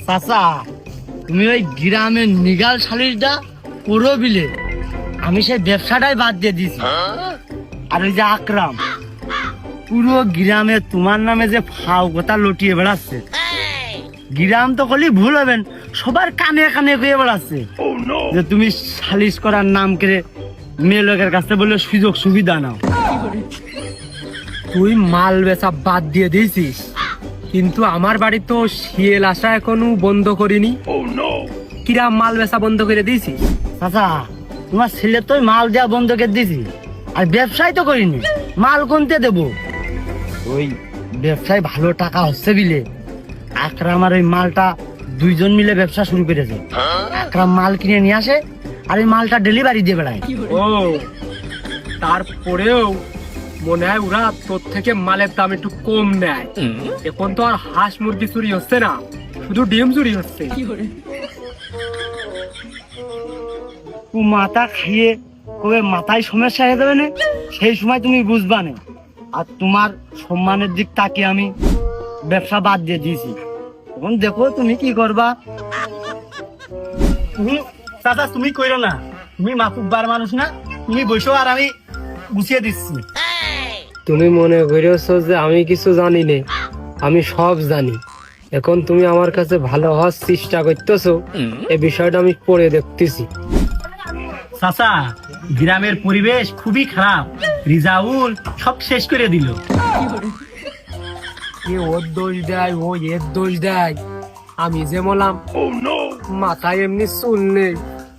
চাচা, তুমি ওই গ্রামের নিগাল সালিশটা পুরো বিলে আমি সেই ব্যবসাটাই বাদ দিয়ে দিছি। আর ওই যে আকরাম পুরো গ্রামে তোমার নামে যে ফাও কথা লটিয়ে বেড়াচ্ছে, গ্রাম তো করলে ভুল হবেন, সবার কানে কানে হয়ে বেড়াচ্ছে যে তুমি সালিশ করার নাম করে মেয়ে লোকের কাছে বলে সুযোগ সুবিধা নাও। তুই মাল বেচা বাদ দিয়ে দিয়েছিস, কিন্তু আমার বাড়ি তো শিয়েল আসা এখনো বন্ধ করিনি। কিরাম মাল বেচা বন্ধ করে দিয়েছিস? চাচা, তোমার ছেলে তো মাল দেওয়া বন্ধ করে দিছি, আর ব্যবসায় তো করিনি, মাল কোনতে দেবো? ওই ব্যবসায় ভালো টাকা হচ্ছে বিলে আকরাম আর ওই মালটা দুইজন মিলে ব্যবসা শুরু করেছে। আকরাম মাল কিনে নিয়ে আসে আর ওই মালটা ডেলিভারি দিয়ে বেড়ায়। ও, তারপরেও মনে হয় ওরা তোর থেকে মালের দাম একটু কম নেয়। এখন তো আর হাঁস মুরগি চুরি হচ্ছে না, শুধু ডিম চুরি হচ্ছে। মাথা খাইয়ে কবে মাথায় সমস্যা হয়ে যাবে না, সেই সময় তুমি বুঝবা না। আর তোমার সম্মানের দিক তাকে আমি ব্যবসা বাদ দিয়ে দিয়েছি, এখন দেখো তুমি কি করবা। তুমি চাচা তুমি কইরো না, তুমি মাতুব্বার মানুষ না, তুমি বসো আর আমি গুছিয়ে দিচ্ছি। তুমি মনে করেছো যে আমি কিছু জানি না? আমি সব জানি। এখন তুমি আমার কাছে ভালো হওয়ার চেষ্টা করতেছো, এই বিষয়টা আমি পরে দেখতেছি। চাচা, গ্রামের পরিবেশ খুবই খারাপ, রিজাউল সব শেষ করে দিল। এ ওর দোষ দেয়, ও এর দোষ দেয়, আমি যে বললাম মাথায় এমনি চুল নেই।